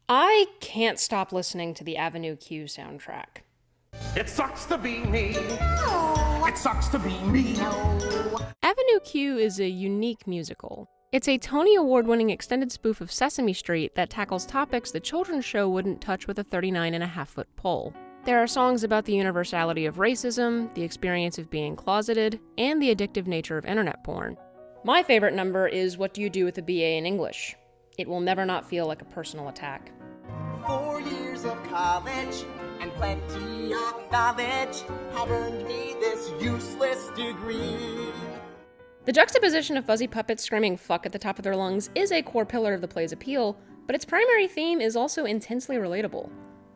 I can't stop listening to the Avenue Q soundtrack. It sucks to be me. No. It sucks to be me. No. Avenue Q is a unique musical. It's a Tony Award-winning extended spoof of Sesame Street that tackles topics the children's show wouldn't touch with a 39.5-foot pole. There are songs about the universality of racism, the experience of being closeted, and the addictive nature of internet porn. My favorite number is What Do You Do with a BA in English? It will never not feel like a personal attack. 4 years of college and plenty of knowledge have earned me this useless degree. The juxtaposition of fuzzy puppets screaming fuck at the top of their lungs is a core pillar of the play's appeal, but its primary theme is also intensely relatable.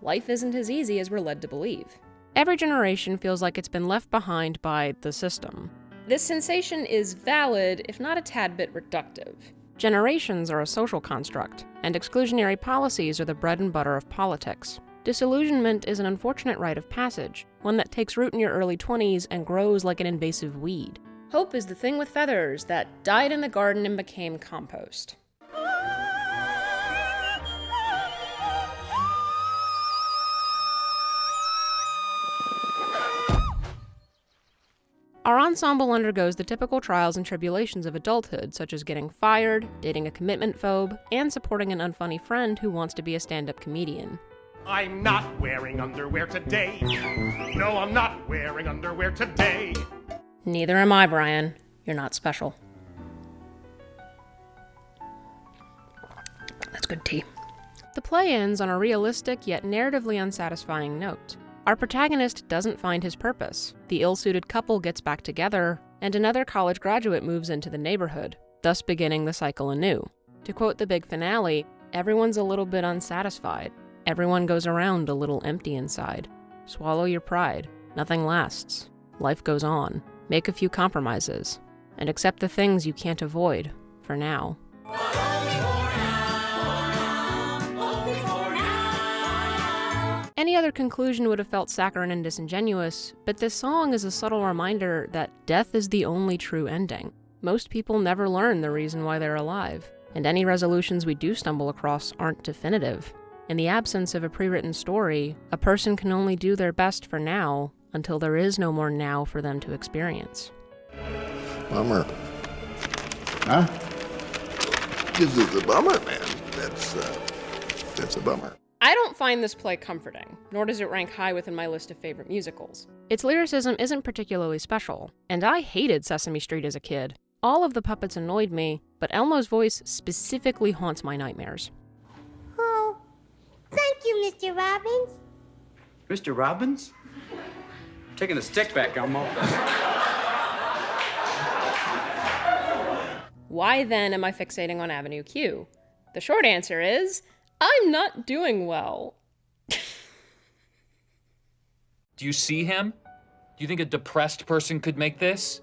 Life isn't as easy as we're led to believe. Every generation feels like it's been left behind by the system. This sensation is valid, if not a tad bit reductive. Generations are a social construct, and exclusionary policies are the bread and butter of politics. Disillusionment is an unfortunate rite of passage, one that takes root in your early 20s and grows like an invasive weed. Hope is the thing with feathers that died in the garden and became compost. Our ensemble undergoes the typical trials and tribulations of adulthood, such as getting fired, dating a commitment phobe, and supporting an unfunny friend who wants to be a stand-up comedian. I'm not wearing underwear today. No, I'm not wearing underwear today. Neither am I, Brian. You're not special. That's good tea. The play ends on a realistic yet narratively unsatisfying note. Our protagonist doesn't find his purpose. The ill-suited couple gets back together, and another college graduate moves into the neighborhood, thus beginning the cycle anew. To quote the big finale, everyone's a little bit unsatisfied. Everyone goes around a little empty inside. Swallow your pride. Nothing lasts. Life goes on. Make a few compromises. And accept the things you can't avoid, for now. Any other conclusion would have felt saccharine and disingenuous, but this song is a subtle reminder that death is the only true ending. Most people never learn the reason why they're alive, and any resolutions we do stumble across aren't definitive. In the absence of a pre-written story, a person can only do their best for now until there is no more now for them to experience. Bummer. Huh? This is a bummer, man. That's a bummer. I don't find this play comforting, nor does it rank high within my list of favorite musicals. Its lyricism isn't particularly special, and I hated Sesame Street as a kid. All of the puppets annoyed me, but Elmo's voice specifically haunts my nightmares. Oh, thank you, Mr. Robbins. Mr. Robbins? Taking the stick back, Elmo. Why then am I fixating on Avenue Q? The short answer is, I'm not doing well. Do you see him? Do you think a depressed person could make this?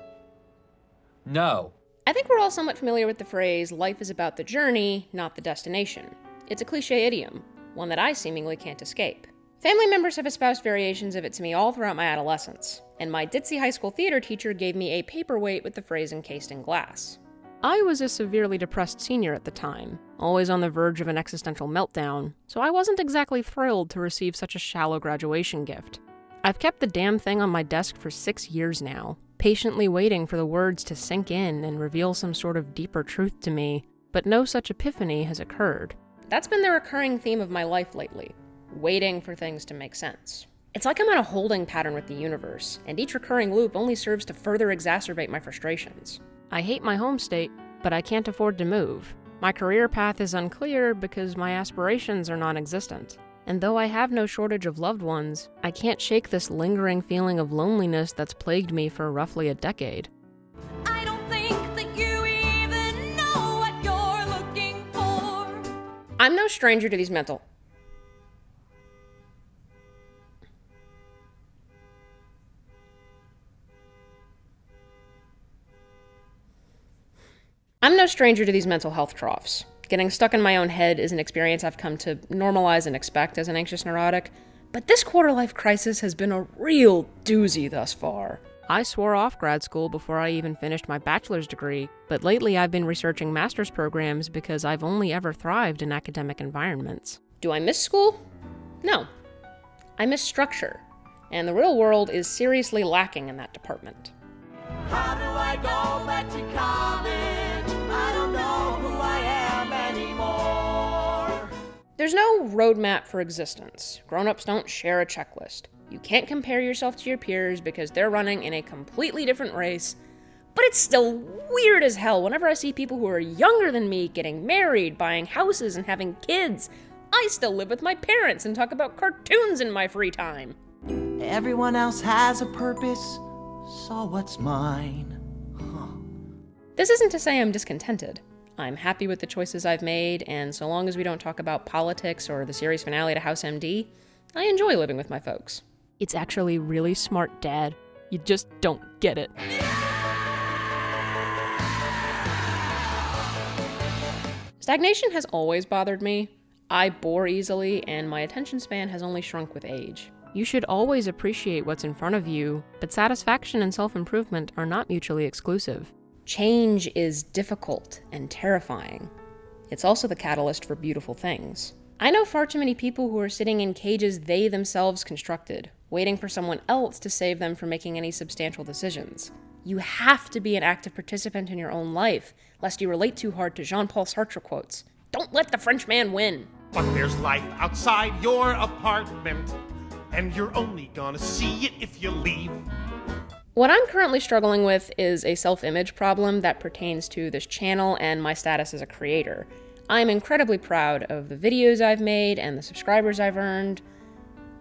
No. I think we're all somewhat familiar with the phrase, life is about the journey, not the destination. It's a cliche idiom, one that I seemingly can't escape. Family members have espoused variations of it to me all throughout my adolescence, and my ditzy high school theater teacher gave me a paperweight with the phrase encased in glass. I was a severely depressed senior at the time, always on the verge of an existential meltdown, so I wasn't exactly thrilled to receive such a shallow graduation gift. I've kept the damn thing on my desk for 6 years now, patiently waiting for the words to sink in and reveal some sort of deeper truth to me, but no such epiphany has occurred. That's been the recurring theme of my life lately, waiting for things to make sense. It's like I'm on a holding pattern with the universe, and each recurring loop only serves to further exacerbate my frustrations. I hate my home state, but I can't afford to move. My career path is unclear because my aspirations are non-existent. And though I have no shortage of loved ones, I can't shake this lingering feeling of loneliness that's plagued me for roughly a decade. I don't think that you even know what you're looking for. I'm no stranger to these mental... I'm no stranger to these mental health troughs. Getting stuck in my own head is an experience I've come to normalize and expect as an anxious neurotic, but this quarter-life crisis has been a real doozy thus far. I swore off grad school before I even finished my bachelor's degree, but lately I've been researching master's programs because I've only ever thrived in academic environments. Do I miss school? No. I miss structure, and the real world is seriously lacking in that department. How do I go back to college? I don't know who I am anymore. There's no roadmap for existence. Grown-ups don't share a checklist. You can't compare yourself to your peers because they're running in a completely different race. But it's still weird as hell whenever I see people who are younger than me getting married, buying houses, and having kids. I still live with my parents and talk about cartoons in my free time. Everyone else has a purpose, so what's mine? This isn't to say I'm discontented. I'm happy with the choices I've made, and so long as we don't talk about politics or the series finale to House MD, I enjoy living with my folks. It's actually really smart, Dad. You just don't get it. Stagnation has always bothered me. I bore easily, and my attention span has only shrunk with age. You should always appreciate what's in front of you, but satisfaction and self-improvement are not mutually exclusive. Change is difficult and terrifying. It's also the catalyst for beautiful things. I know far too many people who are sitting in cages they themselves constructed, waiting for someone else to save them from making any substantial decisions. You have to be an active participant in your own life, lest you relate too hard to Jean-Paul Sartre quotes. Don't let the French man win. But there's life outside your apartment, and you're only gonna see it if you leave. What I'm currently struggling with is a self-image problem that pertains to this channel and my status as a creator. I'm incredibly proud of the videos I've made and the subscribers I've earned,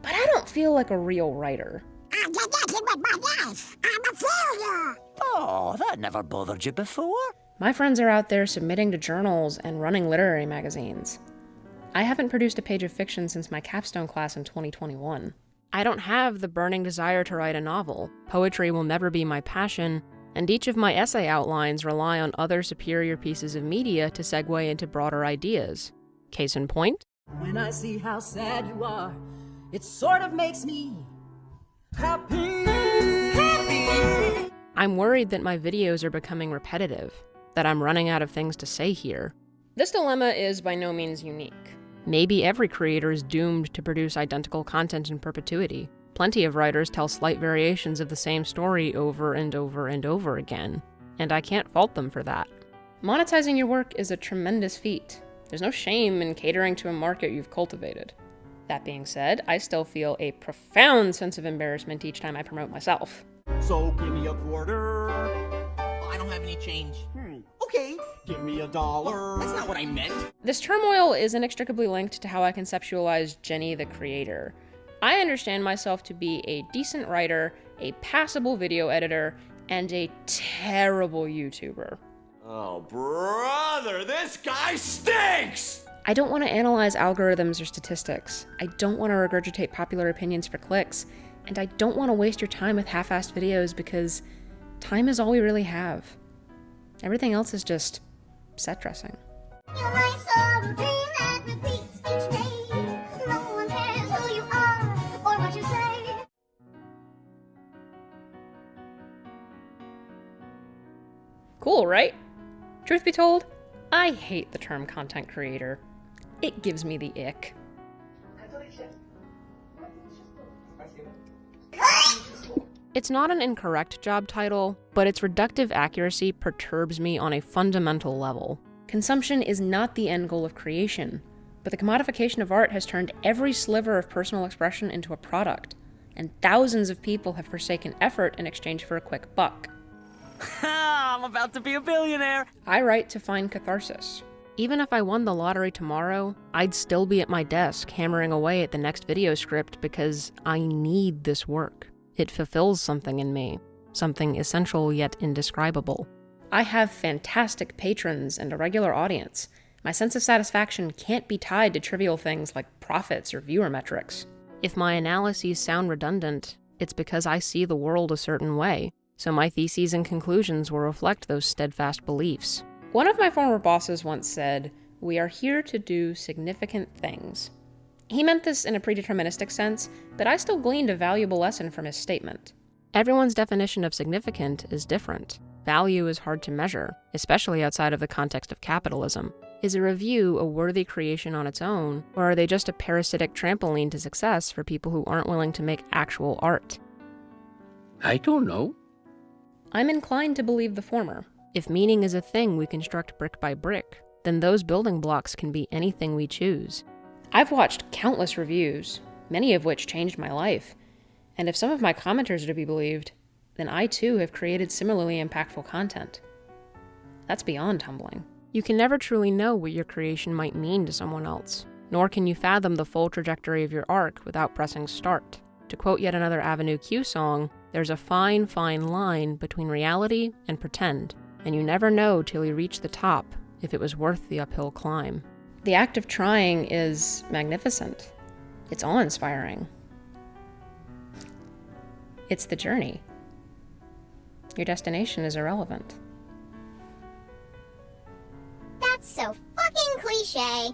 but I don't feel like a real writer. I'm connected with my life. I'm a failure. Oh, that never bothered you before? My friends are out there submitting to journals and running literary magazines. I haven't produced a page of fiction since my capstone class in 2021. I don't have the burning desire to write a novel. Poetry will never be my passion, and each of my essay outlines rely on other superior pieces of media to segue into broader ideas. Case in point? When I see how sad you are, it sort of makes me happy. I'm worried that my videos are becoming repetitive, that I'm running out of things to say here. This dilemma is by no means unique. Maybe every creator is doomed to produce identical content in perpetuity. Plenty of writers tell slight variations of the same story over and over and over again, and I can't fault them for that. Monetizing your work is a tremendous feat. There's no shame in catering to a market you've cultivated. That being said, I still feel a profound sense of embarrassment each time I promote myself. So give me a quarter. I don't have any change. Okay, give me $1. That's not what I meant. This turmoil is inextricably linked to how I conceptualize Jonny the creator. I understand myself to be a decent writer, a passable video editor, and a terrible YouTuber. Oh, brother, this guy stinks! I don't want to analyze algorithms or statistics. I don't want to regurgitate popular opinions for clicks. And I don't want to waste your time with half-assed videos because time is all we really have. Everything else is just set dressing. Your life's a routine that repeats each day. No one cares who you are or what you say. Cool, right? Truth be told, I hate the term content creator. It gives me the ick. It's not an incorrect job title, but its reductive accuracy perturbs me on a fundamental level. Consumption is not the end goal of creation, but the commodification of art has turned every sliver of personal expression into a product, and thousands of people have forsaken effort in exchange for a quick buck. I'm about to be a billionaire. I write to find catharsis. Even if I won the lottery tomorrow, I'd still be at my desk hammering away at the next video script because I need this work. It fulfills something in me, something essential yet indescribable. I have fantastic patrons and a regular audience. My sense of satisfaction can't be tied to trivial things like profits or viewer metrics. If my analyses sound redundant, it's because I see the world a certain way, so my theses and conclusions will reflect those steadfast beliefs. One of my former bosses once said, "We are here to do significant things." He meant this in a predeterministic sense, but I still gleaned a valuable lesson from his statement. Everyone's definition of significant is different. Value is hard to measure, especially outside of the context of capitalism. Is a review a worthy creation on its own, or are they just a parasitic trampoline to success for people who aren't willing to make actual art? I don't know. I'm inclined to believe the former. If meaning is a thing we construct brick by brick, then those building blocks can be anything we choose. I've watched countless reviews, many of which changed my life, and if some of my commenters are to be believed, then I too have created similarly impactful content. That's beyond humbling. You can never truly know what your creation might mean to someone else, nor can you fathom the full trajectory of your arc without pressing start. To quote yet another Avenue Q song, there's a fine, fine line between reality and pretend, and you never know till you reach the top if it was worth the uphill climb. The act of trying is magnificent. It's awe-inspiring. It's the journey. Your destination is irrelevant. That's so fucking cliche.